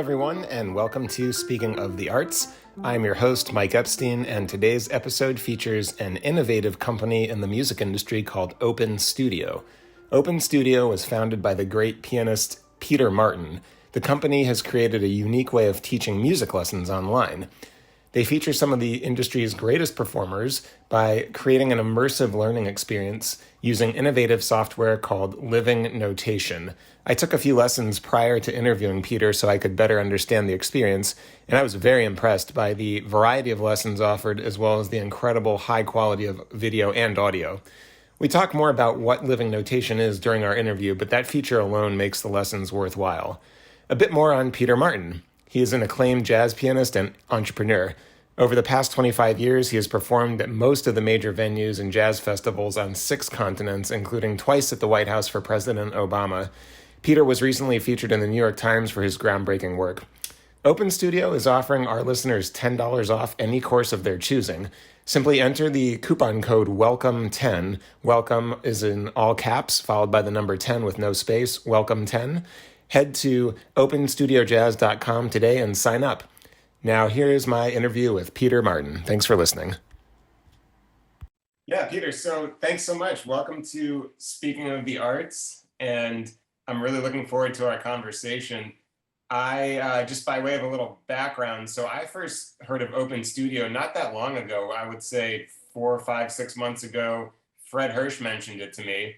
everyone, and welcome to Speaking of the Arts. I'm your host, Mike Epstein, and today's episode features an innovative company in the music industry called Open Studio. Open Studio was founded by the great pianist Peter Martin. The company has created a unique way of teaching music lessons online. They feature some of the industry's greatest performers by creating an immersive learning experience using innovative software called Living Notation. I took a few lessons prior to interviewing Peter so I could better understand the experience, and I was very impressed by the variety of lessons offered as well as the incredible high quality of video and audio. We talk more about what Living Notation is during our interview, but that feature alone makes the lessons worthwhile. A bit more on Peter Martin. He is an acclaimed jazz pianist and entrepreneur. Over the past 25 years, he has performed at most of the major venues and jazz festivals on 6 continents, including twice at the White House for President Obama. Peter was recently featured in the New York Times for his groundbreaking work. Open Studio is offering our listeners $10 off any course of their choosing. Simply enter the coupon code WELCOME10. Welcome is in all caps, followed by the number 10 with no space, WELCOME10. Head to openstudiojazz.com today and sign up. Now, here is my interview with Peter Martin. Thanks for listening. Yeah, Peter, so thanks so much. Welcome to Speaking of the Arts, and I'm really looking forward to our conversation. Just by way of a little background, so I first heard of Open Studio not that long ago. I would say 4, 5, 6 months ago. Fred Hirsch mentioned it to me.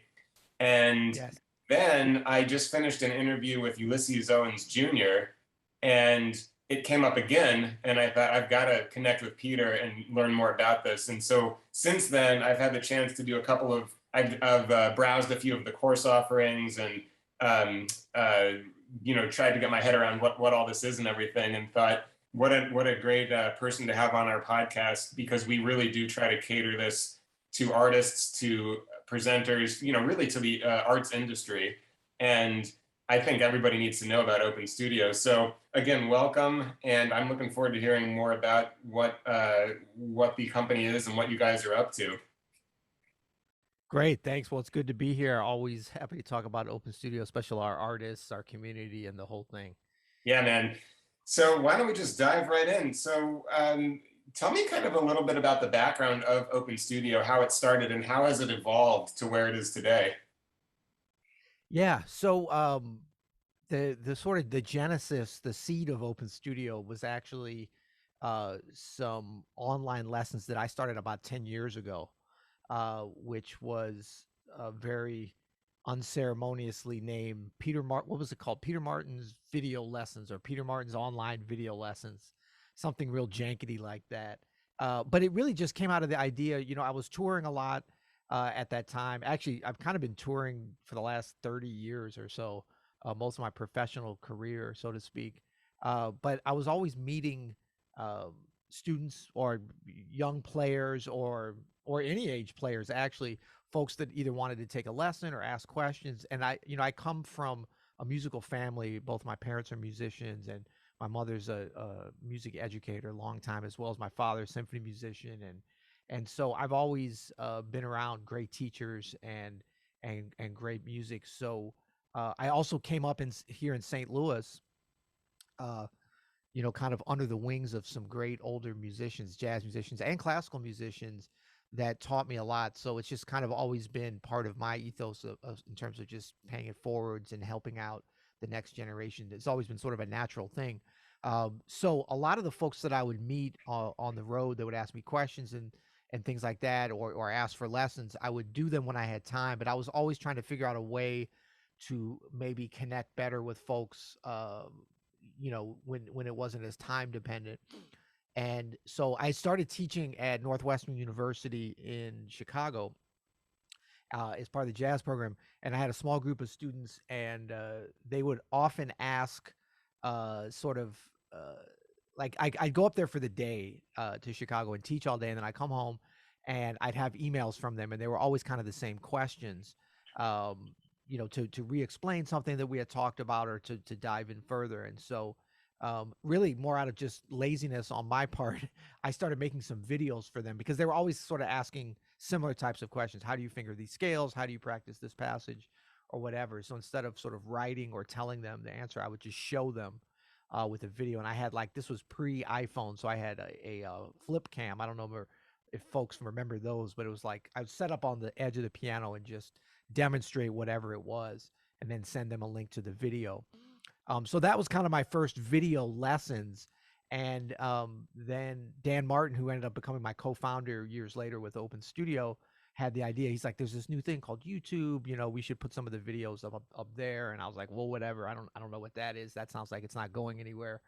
And yes. Then I just finished an interview with Ulysses Owens Jr., and it came up again, and I thought I've got to connect with Peter and learn more about this. And so since then, I've had the chance to do a couple of, I've browsed a few of the course offerings and, tried to get my head around what all this is and everything, and thought, what a great person to have on our podcast, because we really do try to cater this to artists, to presenters, really to the arts industry. And I think everybody needs to know about Open Studio. So again, welcome, and I'm looking forward to hearing more about what the company is and what you guys are up to. Great, thanks. Well, it's good to be here. Always happy to talk about Open Studio, especially our artists, our community, and the whole thing. Yeah, man. So why don't we just dive right in? So tell me kind of a little bit about the background of Open Studio, how it started, and how has it evolved to where it is today? Yeah, so the sort of the genesis, the seed of Open Studio was actually some online lessons that I started about 10 years ago, which was very unceremoniously named what was it called? Peter Martin's Video Lessons, or Peter Martin's Online Video Lessons, something real jankety like that. But it really just came out of the idea, I was touring a lot at that time. Actually, I've kind of been touring for the last 30 years or so, most of my professional career, so to speak. But I was always meeting students or young players or any age players, actually, folks that either wanted to take a lesson or ask questions. And I come from a musical family. Both my parents are musicians, and my mother's a music educator, long time, as well as my father's symphony musician. And so I've always been around great teachers and great music. So I also came up here in St. Louis, kind of under the wings of some great older musicians, jazz musicians and classical musicians, that taught me a lot. So it's just kind of always been part of my ethos in terms of just paying it forwards and helping out the next generation. It's always been sort of a natural thing. So a lot of the folks that I would meet on the road that would ask me questions and things like that, or ask for lessons, I would do them when I had time, but I was always trying to figure out a way to maybe connect better with folks, when it wasn't as time dependent. And so I started teaching at Northwestern University in Chicago as part of the jazz program. And I had a small group of students, and they would often ask like I'd go up there for the day to Chicago and teach all day, and then I come home and I'd have emails from them, and they were always kind of the same questions, to re-explain something that we had talked about, or to dive in further. And so really more out of just laziness on my part, I started making some videos for them, because they were always sort of asking similar types of questions. How do you finger these scales? How do you practice this passage, or whatever? So instead of sort of writing or telling them the answer, I would just show them with a video, and I had like, this was pre-iPhone, so I had a flip cam. I don't know if folks remember those, but it was like I would set up on the edge of the piano and just demonstrate whatever it was, and then send them a link to the video. So that was kind of my first video lessons. And then Dan Martin, who ended up becoming my co-founder years later with Open Studio, had the idea. He's like, "There's this new thing called YouTube. We should put some of the videos up there." And I was like, "Well, whatever. I don't know what that is. That sounds like it's not going anywhere."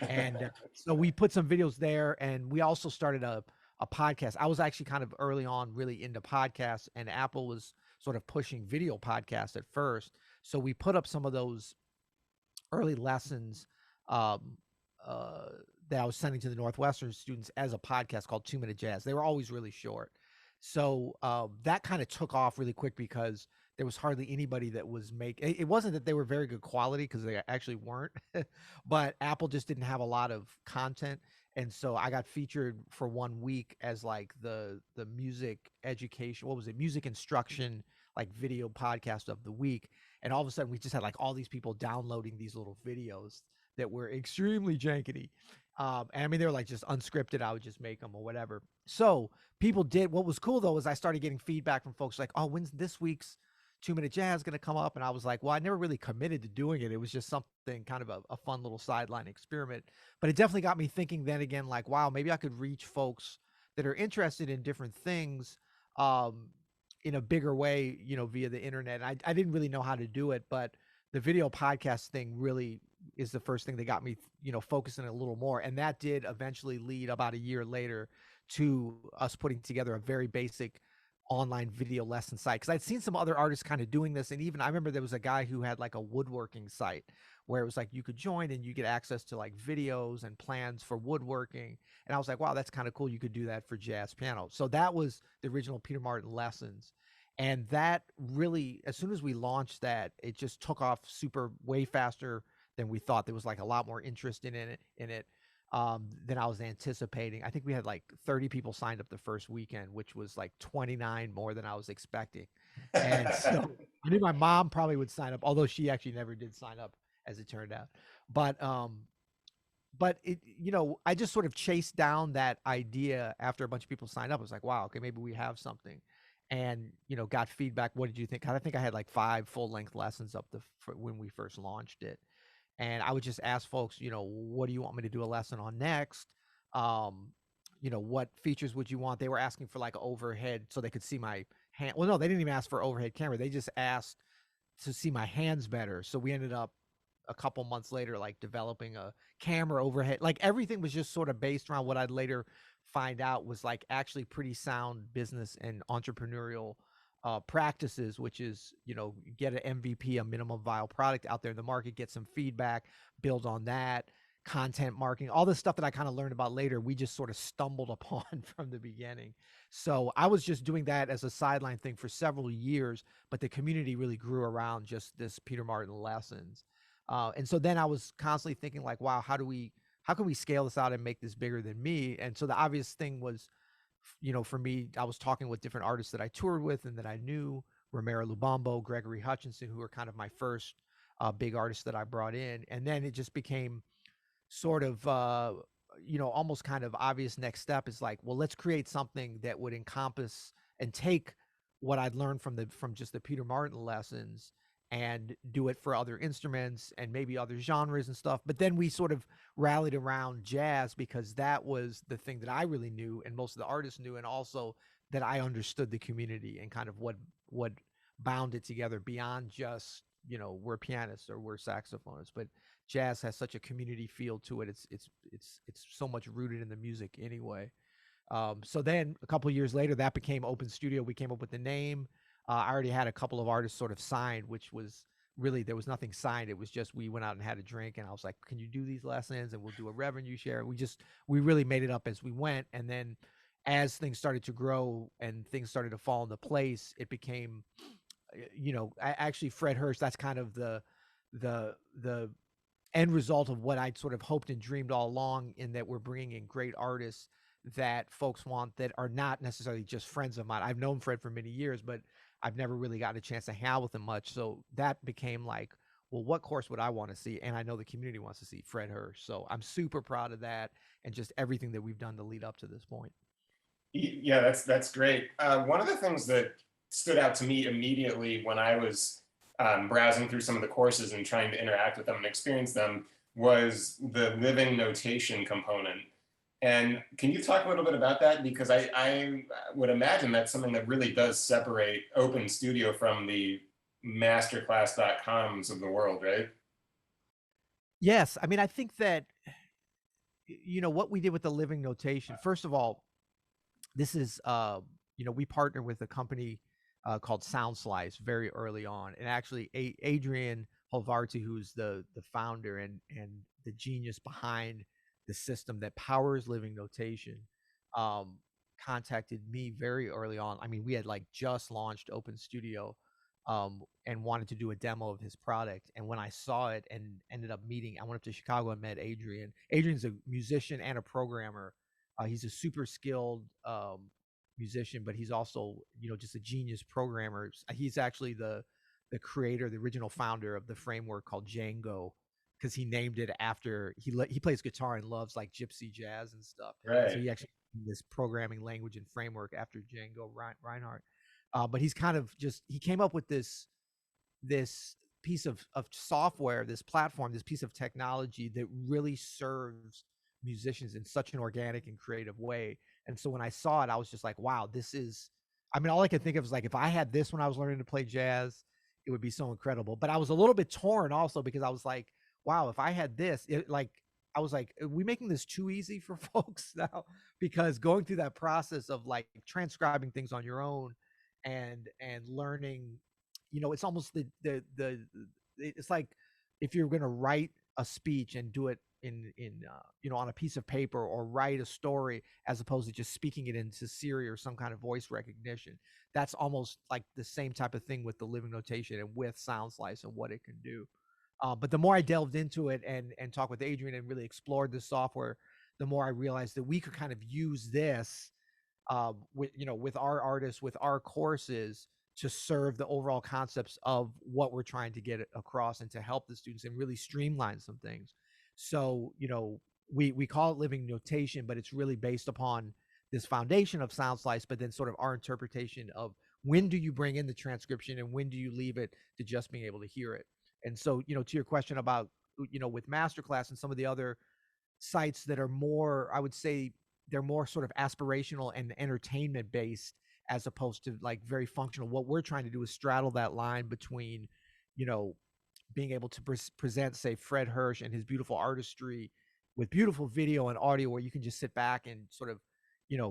And so we put some videos there, and we also started a podcast. I was actually kind of early on really into podcasts, and Apple was sort of pushing video podcasts at first. So we put up some of those early lessons um, uh, that I was sending to the Northwestern students as a podcast called 2 Minute Jazz. They were always really short. So that kind of took off really quick because there was hardly anybody that was making it. Wasn't that they were very good quality, because they actually weren't, but Apple just didn't have a lot of content. And so I got featured for 1 week as like the music education, what was it, music instruction, like video podcast of the week. And all of a sudden we just had like all these people downloading these little videos that were extremely jankety. And I mean, they were like just unscripted. I would just make them or whatever. So people did. What was cool though is I started getting feedback from folks like, "Oh, when's this week's 2 Minute Jazz going to come up?" And I was like, "Well, I never really committed to doing it. It was just something kind of a fun little sideline experiment." But it definitely got me thinking then again, like, wow, maybe I could reach folks that are interested in different things um, in a bigger way, via the internet. I didn't really know how to do it, but the video podcast thing really is the first thing that got me, focusing a little more. And that did eventually lead about a year later to us putting together a very basic online video lesson site. Cause I'd seen some other artists kind of doing this. And even I remember there was a guy who had like a woodworking site where it was like you could join and you get access to like videos and plans for woodworking. And I was like, wow, that's kind of cool. You could do that for jazz piano. So that was the original Peter Martin lessons. And that really, as soon as we launched that, it just took off way faster than we thought. There was like a lot more interest in it than I was anticipating. I think we had like 30 people signed up the first weekend, which was like 29 more than I was expecting. And so I knew my mom probably would sign up, although she actually never did sign up, as it turned out. But it, I just sort of chased down that idea after a bunch of people signed up. I was like, wow, okay, maybe we have something. And, got feedback. What did you think? I think I had like 5 full-length lessons up when we first launched it. And I would just ask folks, what do you want me to do a lesson on next? What features would you want? They were asking for like overhead so they could see my hand. Well, no, they didn't even ask for overhead camera. They just asked to see my hands better. So we ended up a couple months later, like developing a camera overhead. Like everything was just sort of based around what I'd later find out was like actually pretty sound business and entrepreneurial practices, which is, get an MVP, a minimum viable product out there in the market, get some feedback, build on that, content marketing, all the stuff that I kind of learned about later, we just sort of stumbled upon from the beginning. So I was just doing that as a sideline thing for several years, but the community really grew around just this Peter Martin lessons. And so then I was constantly thinking like, wow, how can we scale this out and make this bigger than me? And so the obvious thing was, for me, I was talking with different artists that I toured with and that I knew, Romero Lubambo, Gregory Hutchinson, who were kind of my first big artists that I brought in. And then it just became sort of, almost kind of obvious next step is like, well, let's create something that would encompass and take what I'd learned from just the Peter Martin lessons and do it for other instruments and maybe other genres and stuff. But then we sort of rallied around jazz because that was the thing that I really knew and most of the artists knew, and also that I understood the community and kind of what bound it together beyond just, we're pianists or we're saxophonists. But jazz has such a community feel to it. It's so much rooted in the music anyway. So then a couple of years later, that became Open Studio. We came up with the name. I already had a couple of artists sort of signed, which was really, there was nothing signed. It was just, we went out and had a drink and I was like, can you do these lessons? And we'll do a revenue share. We really made it up as we went. And then as things started to grow and things started to fall into place, it became, actually Fred Hurst, that's kind of the end result of what I'd sort of hoped and dreamed all along, in that we're bringing in great artists that folks want, that are not necessarily just friends of mine. I've known Fred for many years, but I've never really gotten a chance to hang out with him much. So that became like well, what course would I want to see? And I know the community wants to see Fred Hirsch. So I'm super proud of that and just everything that we've done to lead up to this point. Yeah, that's great. One of the things that stood out to me immediately when I was browsing through some of the courses and trying to interact with them and experience them was the living notation component. And can you talk a little bit about that? Because I would imagine that's something that really does separate Open Studio from the masterclass.coms of the world, right? Yes. I mean, I think that, what we did with the living notation, first of all, this is, we partner with a company called Sound Slice very early on. And actually, Adrian Holvarti, who's the founder and the genius behind the system that powers living notation, um, contacted me very early on. I mean, we had like just launched Open Studio, and wanted to do a demo of his product. And when I saw it and ended up meeting, I went up to Chicago and met Adrian. Adrian's a musician and a programmer. He's a super skilled musician, but he's also, just a genius programmer. He's actually the creator, the original founder of the framework called Django, because he named it after he plays guitar and loves like gypsy jazz and stuff. And so Right. he actually named this programming language and framework after Django Reinhardt. But he's kind of just he came up with this piece of software, this platform, this piece of technology that really serves musicians in such an organic and creative way. And so when I saw it, I was just like, wow, this is, I mean, all I could think of is like, if I had this when I was learning to play jazz, it would be so incredible. But I was a little bit torn also because I was like, wow, if I had this, I was like, are we making this too easy for folks now? Because going through that process of like transcribing things on your own and learning, it's almost it's like if you're going to write a speech and do it in on a piece of paper, or write a story as opposed to just speaking it into Siri or some kind of voice recognition. That's almost like the same type of thing with the living notation and with Sound Slice and what it can do. But the more I delved into it and talked with Adrian and really explored the software, the more I realized that we could kind of use this, with our artists, with our courses, to serve the overall concepts of what we're trying to get across and to help the students and really streamline some things. So, we call it living notation, but it's really based upon this foundation of Sound Slice, but then sort of our interpretation of when do you bring in the transcription and when do you leave it to just being able to hear it. And so, to your question about, with Masterclass and some of the other sites that are more, I would say they're more sort of aspirational and entertainment based, as opposed to like very functional. What we're trying to do is straddle that line between, you know, being able to present, say, Fred Hirsch and his beautiful artistry with beautiful video and audio, where you can just sit back and sort of,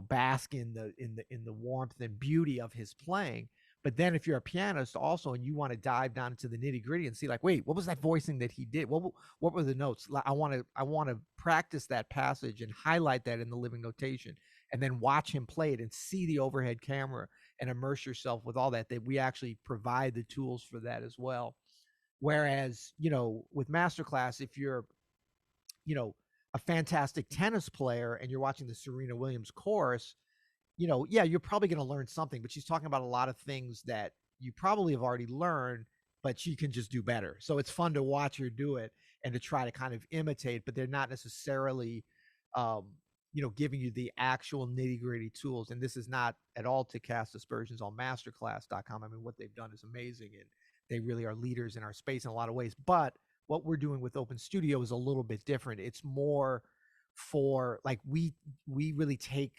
bask in the warmth and beauty of his playing. But then if you're a pianist also and you want to dive down into the nitty gritty and see like, wait, what was that voicing that he did? What were the notes? I want to practice that passage and highlight that in the living notation, and then watch him play it and see the overhead camera and immerse yourself with all that we actually provide the tools for that as well. Whereas, with Masterclass, if you're, a fantastic tennis player and you're watching the Serena Williams course, yeah, you're probably going to learn something, but she's talking about a lot of things that you probably have already learned, but she can just do better. So it's fun to watch her do it and to try to kind of imitate, but they're not necessarily, giving you the actual nitty gritty tools. And this is not at all to cast aspersions on masterclass.com. I mean, what they've done is amazing, and they really are leaders in our space in a lot of ways. But what we're doing with Open Studio is a little bit different. It's more for like, we really take,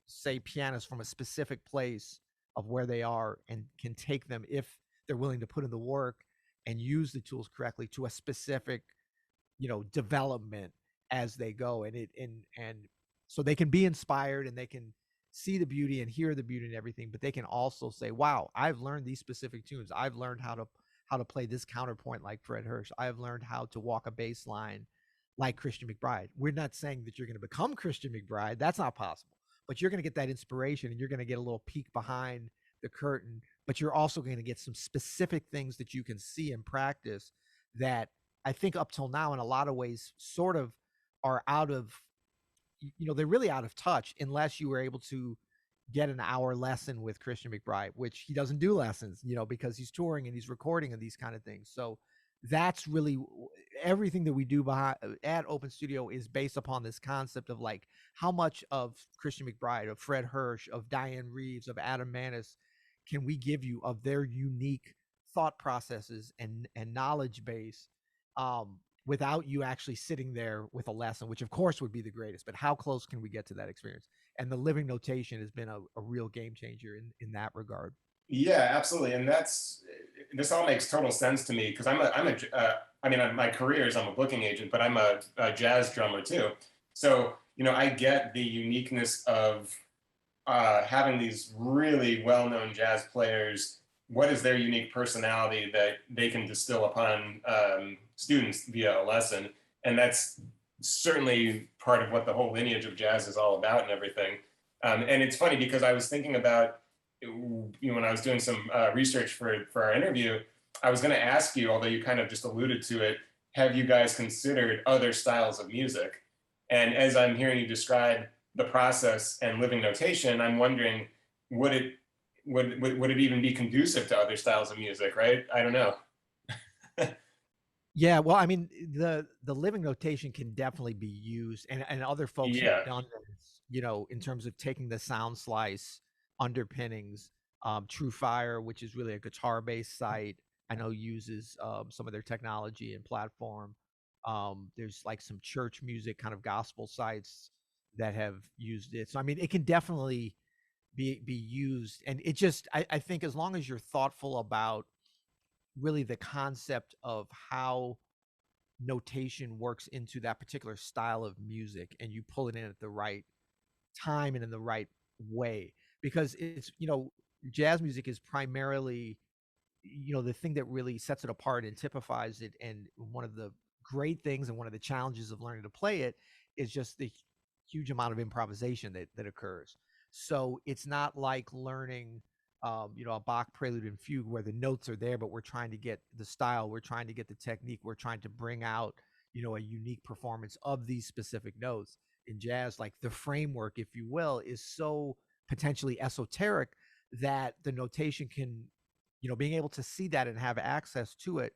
say, pianists from a specific place of where they are and can take them, if they're willing to put in the work and use the tools correctly, to a specific, development as they go. And so they can be inspired and they can see the beauty and hear the beauty and everything, but they can also say, wow, I've learned these specific tunes. I've learned how to play this counterpoint like Fred Hirsch. I've learned how to walk a bass line like Christian McBride. We're not saying that you're going to become Christian McBride. That's not possible. But you're going to get that inspiration and you're going to get a little peek behind the curtain. But you're also going to get some specific things that you can see and practice that I think up till now, in a lot of ways, sort of are out of, they're really out of touch unless you were able to get an hour lesson with Christian McBride, which he doesn't do lessons, because he's touring and he's recording and these kind of things. So that's really everything that we do at Open Studio is based upon this concept of like how much of Christian McBride, of Fred Hirsch, of Diane Reeves, of Adam Manis can we give you of their unique thought processes and knowledge base, without you actually sitting there with a lesson, which of course would be the greatest, but how close can we get to that experience? And the living notation has been a real game changer in that regard. Yeah, absolutely, and this all makes total sense to me because I mean, my career is I'm a booking agent, but I'm a jazz drummer too. So I get the uniqueness of having these really well-known jazz players. What is their unique personality that they can distill upon students via a lesson? And that's certainly part of what the whole lineage of jazz is all about and everything. And it's funny because I was thinking about, when I was doing some research for our interview, I was going to ask you, although you kind of just alluded to it, have you guys considered other styles of music? And as I'm hearing you describe the process and living notation, I'm wondering, would it would it even be conducive to other styles of music? Right? I don't know. Yeah, well, I mean, the living notation can definitely be used, and other folks have Yeah. done this, in terms of taking the sound slice underpinnings. True Fire, which is really a guitar-based site, I know uses some of their technology and platform. There's like some church music kind of gospel sites that have used it. So I mean, it can definitely be used, and it just I think as long as you're thoughtful about really the concept of how notation works into that particular style of music and you pull it in at the right time and in the right way, because it's jazz music is primarily the thing that really sets it apart and typifies it, and one of the great things and one of the challenges of learning to play it is just the huge amount of improvisation that occurs. So it's not like learning a Bach prelude and fugue where the notes are there, but we're trying to get the style, we're trying to get the technique, we're trying to bring out a unique performance of these specific notes. In jazz, like the framework, if you will, is so potentially esoteric that the notation can, being able to see that and have access to it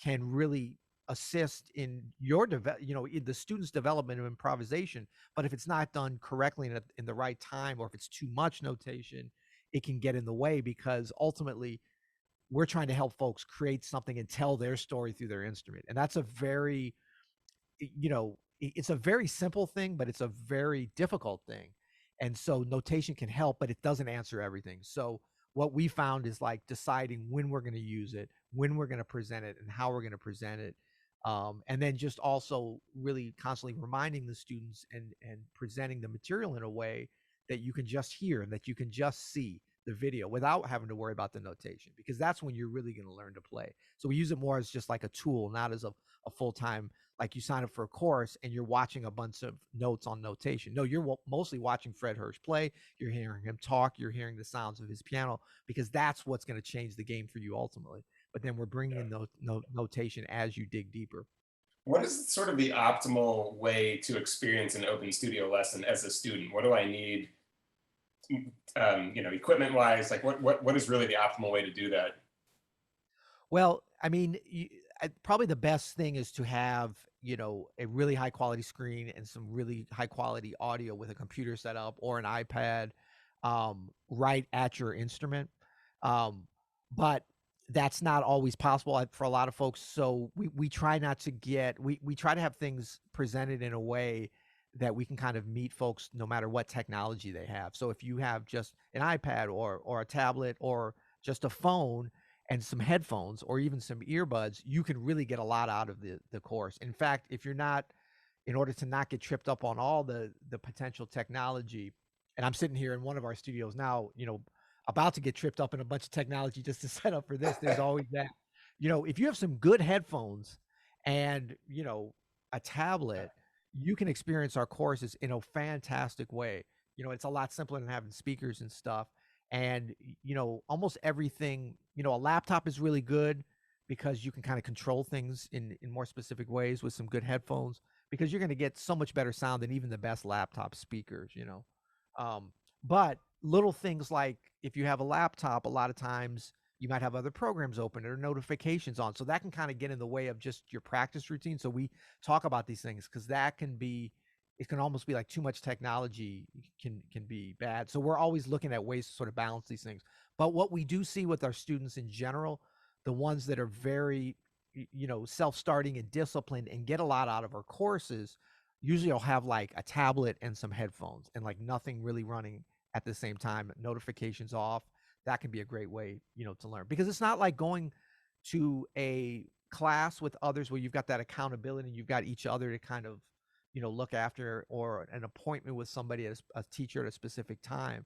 can really assist in your in the student's development of improvisation. But if it's not done correctly and in the right time, or if it's too much notation, it can get in the way, because ultimately we're trying to help folks create something and tell their story through their instrument. And that's a very, it's a very simple thing, but it's a very difficult thing. And so notation can help, but it doesn't answer everything. So what we found is like deciding when we're going to use it, when we're going to present it, and how we're going to present it. And then just also really constantly reminding the students and presenting the material in a way that you can just hear and that you can just see the video without having to worry about the notation, because that's when you're really going to learn to play. So we use it more as just like a tool, not as a full-time, like you sign up for a course and you're watching a bunch of notes on notation. No, you're mostly watching Fred Hirsch play. You're hearing him talk. You're hearing the sounds of his piano, because that's what's going to change the game for you ultimately. But then we're bringing in notation as you dig deeper. What is sort of the optimal way to experience an open studio lesson as a student? What do I need, equipment wise? Like what is really the optimal way to do that? Well, I mean, probably the best thing is to have, a really high quality screen and some really high quality audio with a computer set up or an iPad, right at your instrument. Um, but that's not always possible for a lot of folks. So we try not to we try to have things presented in a way that we can kind of meet folks no matter what technology they have. So if you have just an iPad or a tablet or just a phone and some headphones or even some earbuds, you can really get a lot out of the course. In fact, if you're not, in order to not get tripped up on all the potential technology, and I'm sitting here in one of our studios now, about to get tripped up in a bunch of technology just to set up for this. There's always that. If you have some good headphones and a tablet, you can experience our courses in a fantastic way. It's a lot simpler than having speakers and stuff. And almost everything, a laptop is really good because you can kind of control things in more specific ways with some good headphones, because you're going to get so much better sound than even the best laptop speakers. But little things like, if you have a laptop, a lot of times you might have other programs open or notifications on. So that can kind of get in the way of just your practice routine. So we talk about these things because that can be, it can almost be like too much technology can be bad. So we're always looking at ways to sort of balance these things. But what we do see with our students in general, the ones that are very, self-starting and disciplined and get a lot out of our courses, usually will have like a tablet and some headphones and like nothing really running at the same time, notifications off. That can be a great way, to learn, because it's not like going to a class with others where you've got that accountability and you've got each other to kind of, look after, or an appointment with somebody as a teacher at a specific time.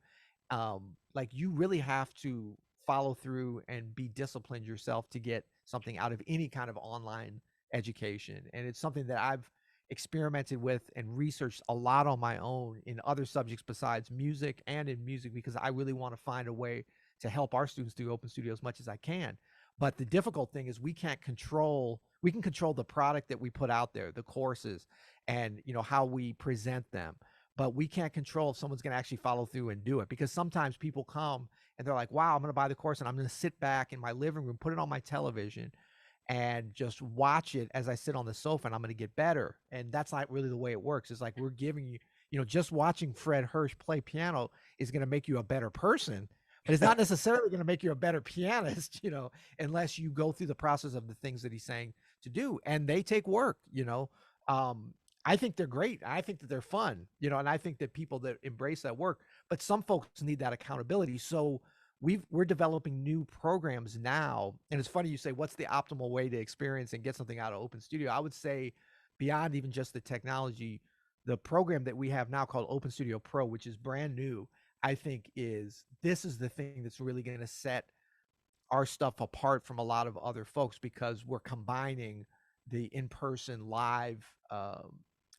Like you really have to follow through and be disciplined yourself to get something out of any kind of online education. And it's something that I've experimented with and researched a lot on my own in other subjects besides music, and in music, because I really want to find a way to help our students do Open Studio as much as I can. But the difficult thing is we can control the product that we put out there, the courses, and how we present them. But we can't control if someone's going to actually follow through and do it, because sometimes people come and they're like, wow, I'm going to buy the course and I'm going to sit back in my living room, put it on my television, and just watch it as I sit on the sofa, and I'm going to get better. And that's not really the way it works. It's like we're giving you, just watching Fred Hirsch play piano is going to make you a better person, but it's not necessarily going to make you a better pianist, unless you go through the process of the things that he's saying to do. And they take work. I think they're great. I think that they're fun, and I think that people that embrace that work, but some folks need that accountability. So we're developing new programs now. And it's funny you say, what's the optimal way to experience and get something out of Open Studio? I would say beyond even just the technology, the program that we have now called Open Studio Pro, which is brand new, I think this is the thing that's really going to set our stuff apart from a lot of other folks, because we're combining the in-person live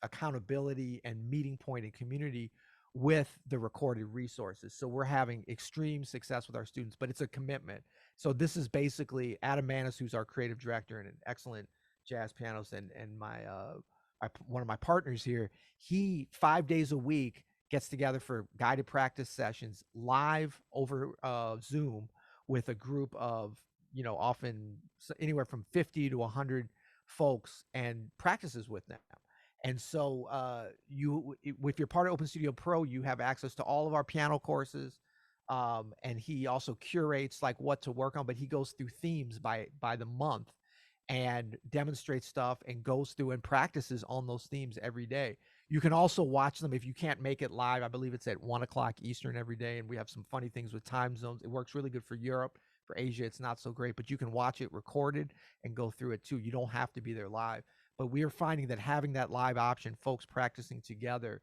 accountability and meeting point and community with the recorded resources. So we're having extreme success with our students, but it's a commitment. So this is basically Adam Manis, who's our creative director and an excellent jazz pianist, and one of my partners here. He 5 days a week gets together for guided practice sessions live over Zoom with a group of, often anywhere from 50 to 100 folks, and practices with them. And so if you're part of Open Studio Pro, you have access to all of our piano courses. And he also curates like what to work on, but he goes through themes by the month and demonstrates stuff and goes through and practices on those themes every day. You can also watch them if you can't make it live. I believe it's at 1:00 Eastern every day. And we have some funny things with time zones. It works really good for Europe. For Asia, it's not so great, but you can watch it recorded and go through it too. You don't have to be there live. But we are finding that having that live option, folks practicing together,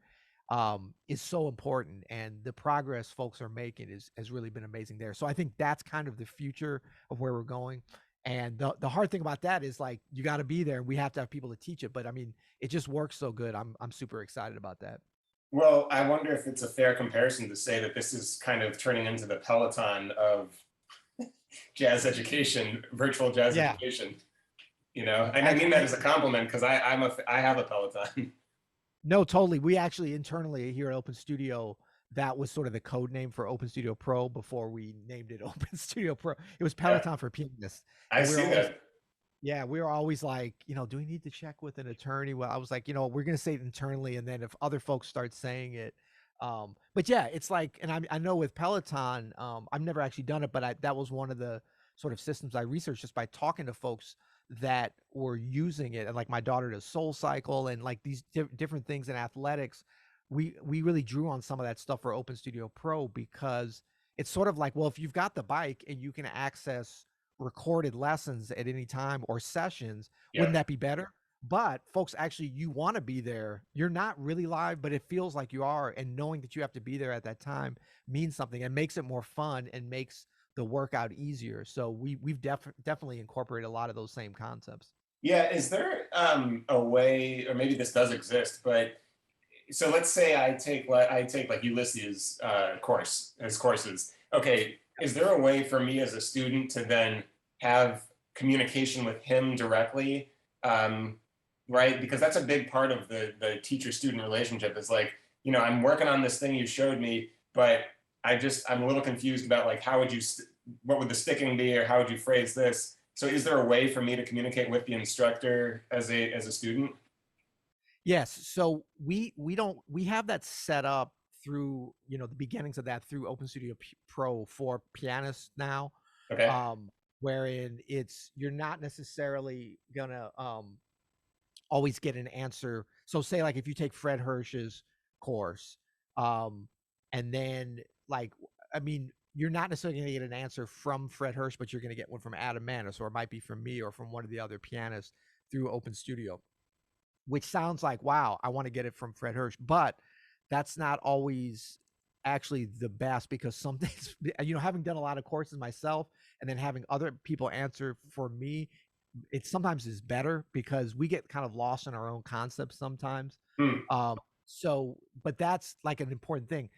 is so important. And the progress folks are making has really been amazing there. So I think that's kind of the future of where we're going. And the hard thing about that is like, you got to be there. We have to have people to teach it. But I mean, it just works so good. I'm super excited about that. Well, I wonder if it's a fair comparison to say that this is kind of turning into the Peloton of jazz education, virtual jazz education. And I mean that as a compliment, because I have a Peloton. No, totally. We actually internally here at Open Studio, that was sort of the code name for Open Studio Pro before we named it Open Studio Pro. It was Peloton for pianists. I see that. Yeah, we were always like, do we need to check with an attorney? Well, I was like, we're going to say it internally, and then if other folks start saying it. But yeah, it's like, and I know with Peloton, I've never actually done it, but that was one of the sort of systems I researched just by talking to folks that were using it. And like my daughter does Soul Cycle and like these different things in athletics. We really drew on some of that stuff for Open Studio Pro, because it's sort of like, well, if you've got the bike and you can access recorded lessons at any time or sessions, wouldn't that be better? But folks, actually, you want to be there. You're not really live, but it feels like you are. And knowing that you have to be there at that time means something and makes it more fun and makes the workout easier. So we've definitely incorporated a lot of those same concepts. Yeah. Is there a way, or maybe this does exist, but so let's say I take like Ulysses courses. Okay. Is there a way for me as a student to then have communication with him directly? Right? Because that's a big part of the teacher-student relationship. Is like, I'm working on this thing you showed me, but I'm a little confused about like, how would you what would the sticking be, or how would you phrase this? So is there a way for me to communicate with the instructor as a student? Yes. So we have that set up through, the beginnings of that through Open Studio Pro for pianists now, Okay. um, wherein you're not necessarily gonna always get an answer. So say like if you take Fred Hirsch's course, um, and then like I mean, you're not necessarily gonna get an answer from Fred Hirsch, but you're gonna get one from Adam Manis, or it might be from me or from one of the other pianists through Open Studio, which sounds like, wow, I want to get it from Fred Hirsch, but that's not always actually the best, because some things, having done a lot of courses myself and then having other people answer for me, it sometimes is better because we get kind of lost in our own concepts sometimes. Hmm. But that's like an important thing.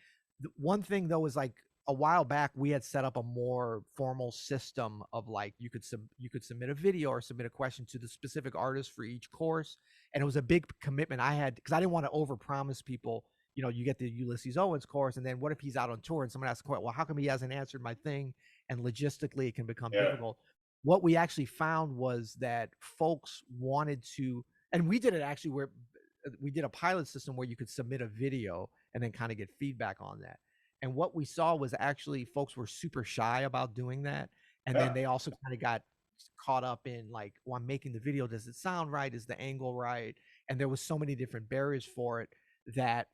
One thing though is like a while back we had set up a more formal system of like you could submit a video or submit a question to the specific artist for each course, and it was a big commitment I had because I didn't want to overpromise people. You get the Ulysses Owens course, and then what if he's out on tour and someone asks, well, how come he hasn't answered my thing? And logistically, it can become Yeah. difficult. What we actually found was that folks wanted to, and we did it actually where we did a pilot system where you could submit a video and then kind of get feedback on that. And what we saw was actually folks were super shy about doing that. And then Yeah. they also kind of got caught up in like, well, I'm making the video. Does it sound right? Is the angle right? And there was so many different barriers for it that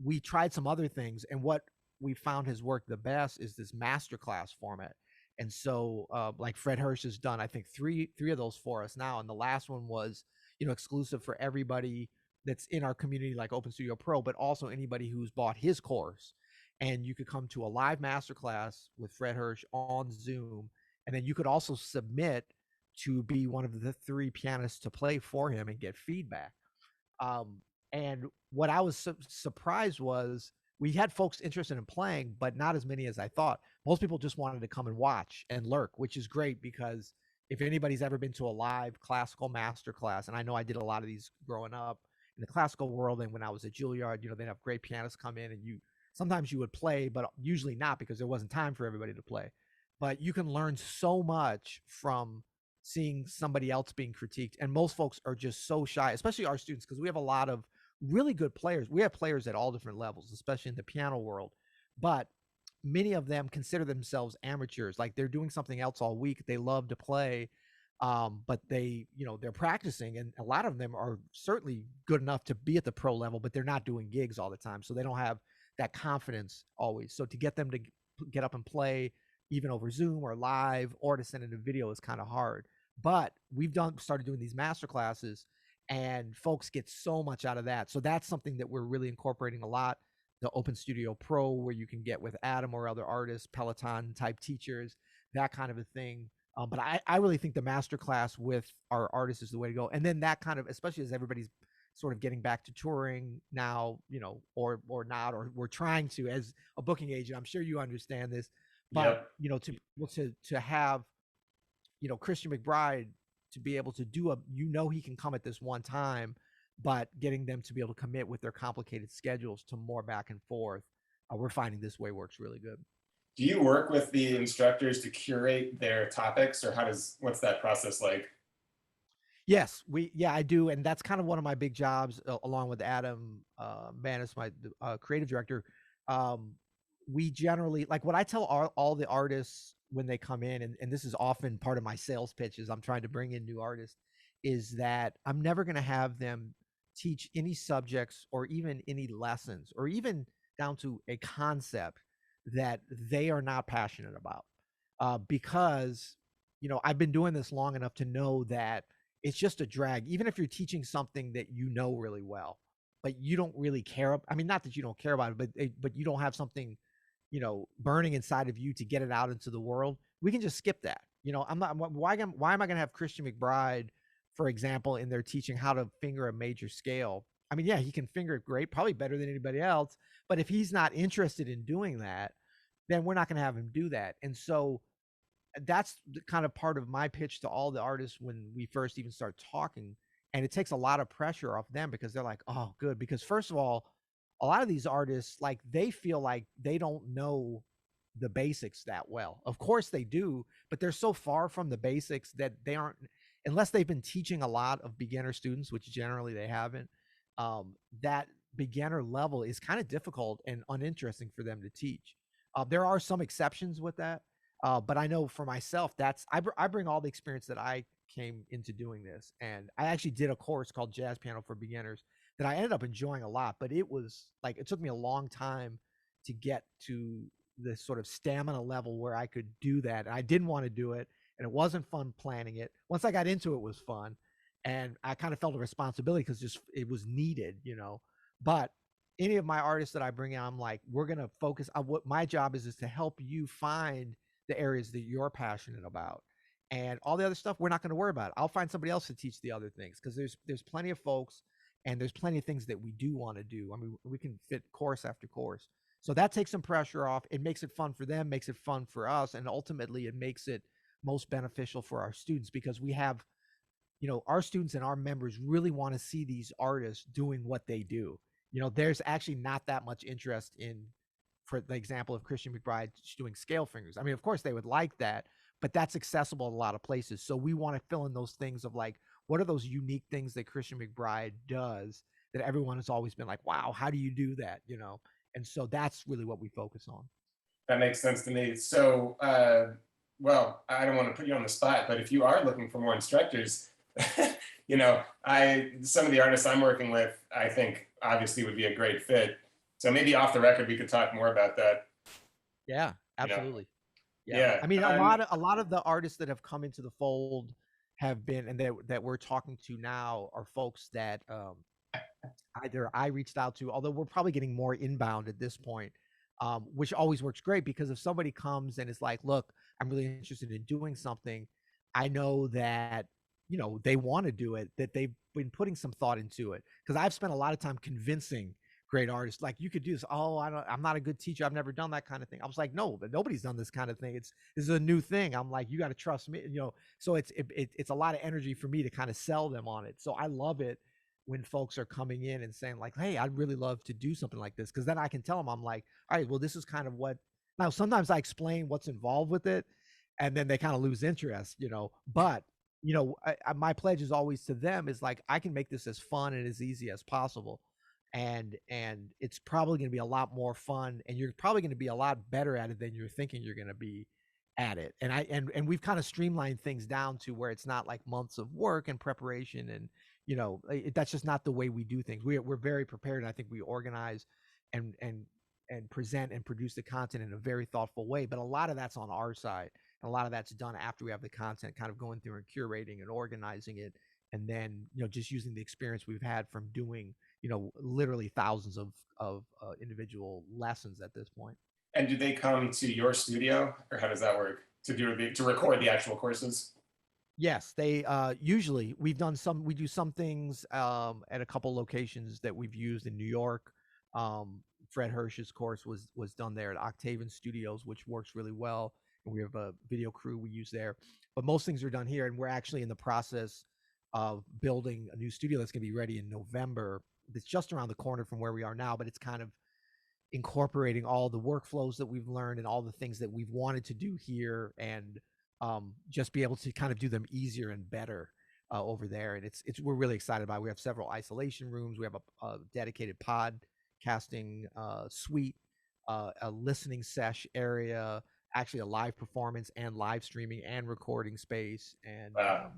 we tried some other things. And what we found has worked the best is this masterclass format. And so, like Fred Hirsch has done, I think three of those for us now. And the last one was, exclusive for everybody that's in our community, like Open Studio Pro, but also anybody who's bought his course. And you could come to a live masterclass with Fred Hirsch on Zoom. And then you could also submit to be one of the 3 pianists to play for him and get feedback. And what I was surprised was we had folks interested in playing, but not as many as I thought. Most people just wanted to come and watch and lurk, which is great because if anybody's ever been to a live classical master class, and I know I did a lot of these growing up in the classical world, and when I was at Juilliard, they'd have great pianists come in, and sometimes you would play, but usually not because there wasn't time for everybody to play. But you can learn so much from seeing somebody else being critiqued. And most folks are just so shy, especially our students, because we have a lot of really good players. We have players at all different levels, especially in the piano world. But many of them consider themselves amateurs, like they're doing something else all week. They love to play, but they're practicing, and a lot of them are certainly good enough to be at the pro level, but they're not doing gigs all the time, so they don't have that confidence always. So to get them to get up and play, even over Zoom or live, or to send in a video, is kind of hard. But we've started doing these master classes, and folks get so much out of that. So that's something that we're really incorporating a lot. The Open Studio Pro, where you can get with Adam or other artists, Peloton type teachers, that kind of a thing. But I really think the master class with our artists is the way to go. And then that kind of, especially as everybody's sort of getting back to touring now, or not, or we're trying to, as a booking agent, I'm sure you understand this, but Yep. to have, Christian McBride to be able to do he can come at this one time, but getting them to be able to commit with their complicated schedules to more back and forth, we're finding this way works really good. Do you work with the instructors to curate their topics, or what's that process like? Yes, I do. And that's kind of one of my big jobs, along with Adam Manis, my creative director. We generally, like what I tell all the artists when they come in, and this is often part of my sales pitch is I'm trying to bring in new artists, is that I'm never going to have them teach any subjects or even any lessons or even down to a concept that they are not passionate about. Because, I've been doing this long enough to know that it's just a drag. Even if you're teaching something that really well, but you don't really care. I mean, not that you don't care about it, but you don't have something, burning inside of you to get it out into the world. We can just skip that. I'm not. Why am I going to have Christian McBride, for example, in there teaching how to finger a major scale? I mean, yeah, he can finger it great, probably better than anybody else. But if he's not interested in doing that, then we're not going to have him do that. And so that's the kind of part of my pitch to all the artists when we first even start talking. And it takes a lot of pressure off them because they're like, oh, good. Because first of all, a lot of these artists, like they feel like they don't know the basics that well. Of course they do, but they're so far from the basics that they aren't, unless they've been teaching a lot of beginner students, which generally they haven't. That beginner level is kind of difficult and uninteresting for them to teach. There are some exceptions with that, but I know for myself, I bring all the experience that I came into doing this, and I actually did a course called Jazz Piano for Beginners that I ended up enjoying a lot. But it was like it took me a long time to get to the sort of stamina level where I could do that. And I didn't want to do it, and it wasn't fun planning it. Once I got into it, it was fun, and I kind of felt a responsibility because just it was needed, you know. But any of my artists that I bring in, I'm like, we're gonna focus on what my job is to help you find the areas that you're passionate about, and all the other stuff we're not going to worry about. I'll find somebody else to teach the other things because there's plenty of folks, and there's plenty of things that we do want to do. I mean, we can fit course after course. So that takes some pressure off. It makes it fun for them, makes it fun for us, and ultimately it makes it most beneficial for our students because we have, you know, our students and our members really want to see these artists doing what they do. You know, there's actually not that much interest in, for the example of Christian McBride doing scale fingers. I mean, of course they would like that, but that's accessible in a lot of places. So we want to fill in those things of like, what are those unique things that Christian McBride does that everyone has always been like, wow, how do you do that? You know? And so that's really what we focus on. That makes sense to me. So, well, I don't want to put you on the spot, but if you are looking for more instructors, you know, some of the artists I'm working with, I think obviously would be a great fit. So maybe off the record, we could talk more about that. Yeah, You know, absolutely. Yeah. yeah. I mean, a lot of the artists that have come into the fold have been, and that we're talking to now are folks that either I reached out to, although we're probably getting more inbound at this point, which always works great because if somebody comes and is like, look, I'm really interested in doing something, I know that, you know, they want to do it, that they've been putting some thought into it. Because I've spent a lot of time convincing great artists, like, you could do this. Oh, I'm not a good teacher. I've never done that kind of thing. I was like, no, but nobody's done this kind of thing. This is a new thing. I'm like, you got to trust me, you know. So it's a lot of energy for me to kind of sell them on it. So I love it when folks are coming in and saying like, hey, I'd really love to do something like this, because then I can tell them, I'm like, all right, well, this is kind of what. Now sometimes I explain what's involved with it, and then they kind of lose interest, you know. But you know, my pledge is always to them is like, I can make this as fun and as easy as possible, and it's probably going to be a lot more fun, and you're probably going to be a lot better at it than you're thinking you're going to be at it. And we've kind of streamlined things down to where it's not like months of work and preparation, and you know, that's just not the way we do things. We're very prepared, and I think we organize and present and produce the content in a very thoughtful way. But a lot of that's on our side, and a lot of that's done after we have the content, kind of going through and curating and organizing it, and then, you know, just using the experience we've had from doing, you know, literally thousands of individual lessons at this point. And do they come to your studio, or how does that work to record the actual courses? Yes, they usually we do some things at a couple locations that we've used in New York. Fred Hirsch's course was done there at Octavian Studios, which works really well. And we have a video crew we use there. But most things are done here, and we're actually in the process of building a new studio that's going to be ready in November. It's just around the corner from where we are now, but it's kind of incorporating all the workflows that we've learned and all the things that we've wanted to do here, and just be able to kind of do them easier and better over there. And we're really excited about it. We have several isolation rooms. We have a dedicated podcasting suite, a listening sesh area, actually a live performance and live streaming and recording space. And Wow.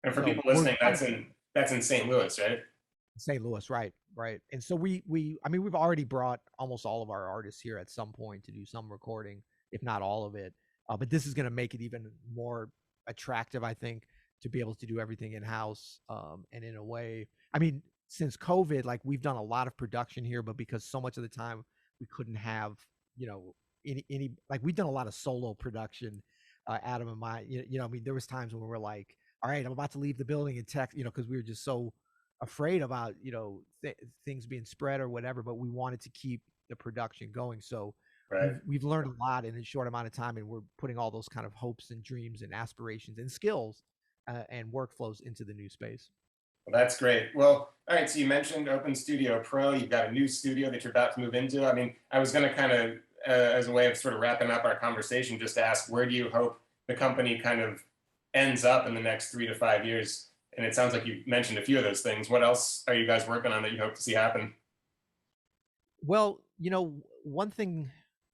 And for so people we're listening, that's in St. Louis, right? St. Louis, right, right. And so I mean, we've already brought almost all of our artists here at some point to do some recording, if not all of it. But this is going to make it even more attractive, I think, to be able to do everything in house. And in a way, I mean, since COVID, like, we've done a lot of production here, but because so much of the time we couldn't have, you know, any like, we've done a lot of solo production, Adam and my, you know, I mean, there was times when we were like, all right, I'm about to leave the building and text, you know, because we were just so afraid about, you know, things being spread or whatever, but we wanted to keep the production going. So Right. we've learned a lot in a short amount of time, and we're putting all those kind of hopes and dreams and aspirations and skills and workflows into the new space. Well, that's great. Well, all right. So you mentioned Open Studio Pro. You've got a new studio that you're about to move into. I mean, I was going to kind of as a way of sort of wrapping up our conversation, just to ask, where do you hope the company kind of ends up in the next 3 to 5 years? And it sounds like you mentioned a few of those things. What else are you guys working on that you hope to see happen? Well, one thing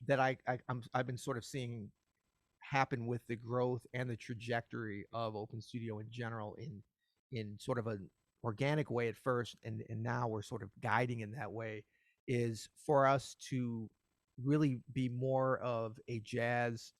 that I've been sort of seeing happen with the growth and the trajectory of Open Studio in general in sort of an organic way at first, and now we're sort of guiding in that way, is for us to really be more of a jazz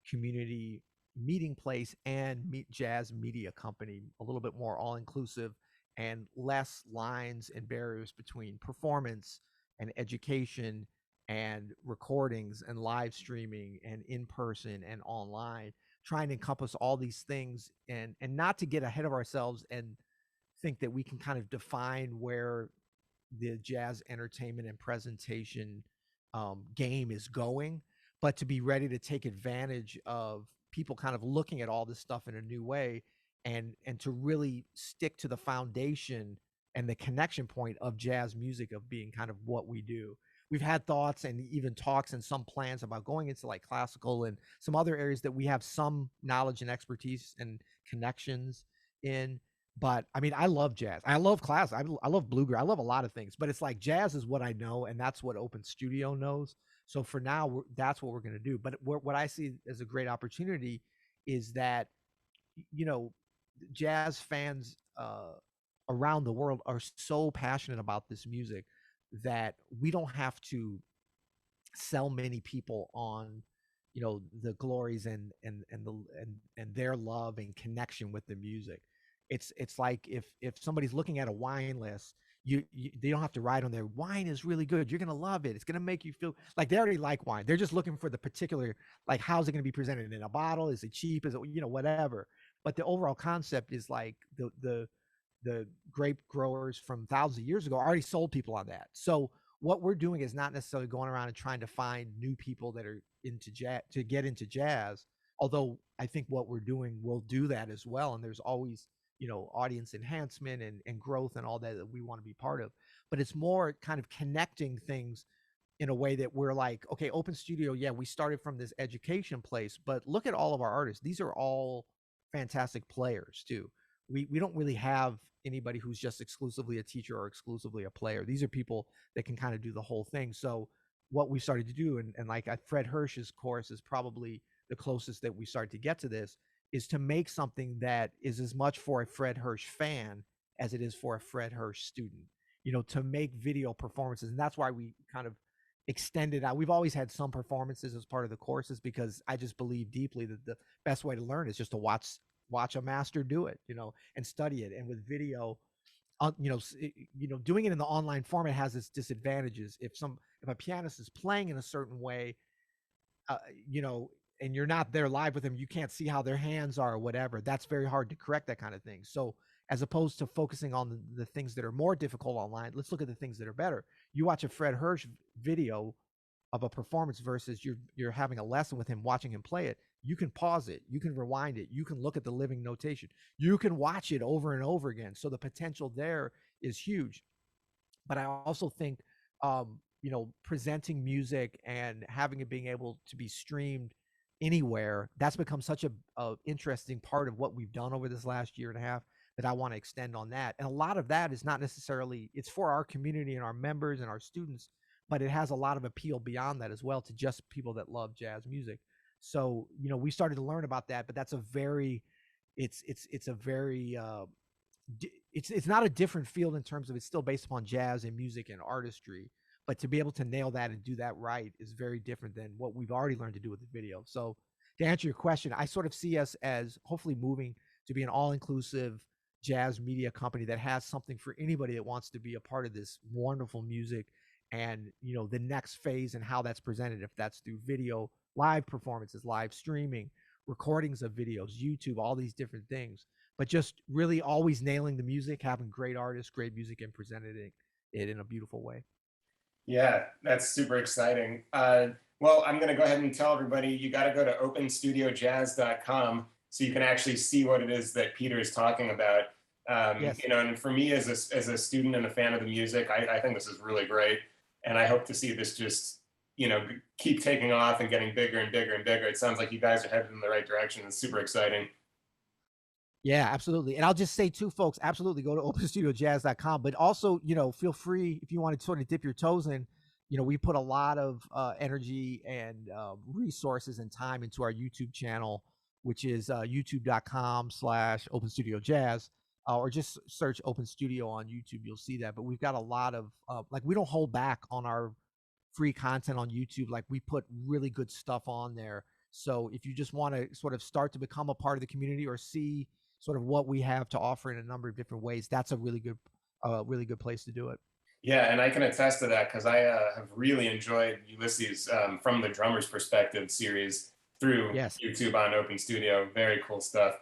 community meeting place and meet jazz media company, a little bit more all inclusive and less lines and barriers between performance and education and recordings and live streaming and in person and online, trying to encompass all these things, and not to get ahead of ourselves and think that we can kind of define where the jazz entertainment and presentation game is going, but to be ready to take advantage of people kind of looking at all this stuff in a new way, and to really stick to the foundation and the connection point of jazz music, of being kind of what we do. We've had thoughts and even talks and some plans about going into like classical and some other areas that we have some knowledge and expertise and connections in. But I mean, I love jazz. I love class. I love bluegrass. I love a lot of things. But it's like jazz is what I know, and that's what Open Studio knows. So for now, that's what we're going to do. But what I see as a great opportunity is that, you know, jazz fans around the world are so passionate about this music that we don't have to sell many people on, the glories and their love and connection with the music. It's like if somebody's looking at a wine list, they don't have to write on there, wine is really good, you're gonna love it, it's gonna make you feel like. They already like wine. They're just looking for the particular, like, how's it gonna be presented in a bottle, is it cheap, is it, whatever. But the overall concept is like the grape growers from thousands of years ago already sold people on that. So what we're doing is not necessarily going around and trying to find new people that are into jazz to get into jazz. Although I think what we're doing will do that as well. And there's always, audience enhancement and growth and all that that we want to be part of. But it's more kind of connecting things in a way that we're like, okay, Open Studio, yeah, we started from this education place, but look at all of our artists. These are all fantastic players too. We don't really have anybody who's just exclusively a teacher or exclusively a player. These are people that can kind of do the whole thing. So what we started to do, and like Fred Hirsch's course is probably the closest that we started to get to this, is to make something that is as much for a Fred Hirsch fan as it is for a Fred Hirsch student, to make video performances. And that's why we kind of extended out. We've always had some performances as part of the courses, because I just believe deeply that the best way to learn is just to watch a master do it, and study it. And with video, doing it in the online format has its disadvantages. If a pianist is playing in a certain way, uh, you know, and you're not there live with them, you can't see how their hands are or whatever. That's very hard to correct, that kind of thing. So as opposed to focusing on the things that are more difficult online, let's look at the things that are better. You watch a Fred Hirsch video of a performance versus you're having a lesson with him, watching him play it. You can pause it, you can rewind it, you can look at the living notation, you can watch it over and over again. So the potential there is huge. But I also think, presenting music and having it being able to be streamed anywhere, that's become such a interesting part of what we've done over this last year and a half, that I want to extend on that. And a lot of that is not necessarily, it's for our community and our members and our students, but it has a lot of appeal beyond that as well, to just people that love jazz music. So, we started to learn about that, but that's a very, it's a very, it's not a different field in terms of, it's still based upon jazz and music and artistry, but to be able to nail that and do that right is very different than what we've already learned to do with the video. So to answer your question, I sort of see us as hopefully moving to be an all-inclusive jazz media company that has something for anybody that wants to be a part of this wonderful music. And, the next phase and how that's presented, if that's through video, live performances, live streaming, recordings of videos, YouTube, all these different things, but just really always nailing the music, having great artists, great music, and presenting it in a beautiful way. Yeah, that's super exciting. Well, I'm going to go ahead and tell everybody, you got to go to openstudiojazz.com so you can actually see what it is that Peter is talking about. Yes. And for me as a student and a fan of the music, I think this is really great. And I hope to see this just keep taking off and getting bigger and bigger and bigger. It sounds like you guys are headed in the right direction. It's super exciting. Yeah, absolutely. And I'll just say too, folks, absolutely go to openstudiojazz.com, but also, feel free if you want to sort of dip your toes in. We put a lot of energy and resources and time into our YouTube channel, which is youtube.com/openstudiojazz, or just search Open Studio on YouTube. You'll see that. But we've got a lot of we don't hold back on our free content on YouTube. Like, we put really good stuff on there. So if you just want to sort of start to become a part of the community or see sort of what we have to offer in a number of different ways, that's a really good place to do it. Yeah, and I can attest to that because I have really enjoyed Ulysses from the drummer's perspective series through Yes. YouTube on Open Studio. Very cool stuff.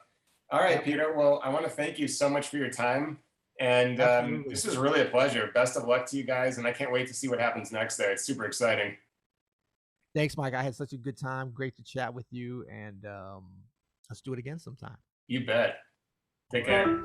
All right, Yep. Peter. Well, I want to thank you so much for your time. And Absolutely. this was really a pleasure. Best of luck to you guys. And I can't wait to see what happens next there. It's super exciting. Thanks, Mike. I had such a good time. Great to chat with you. And let's do it again sometime. You bet. Take care.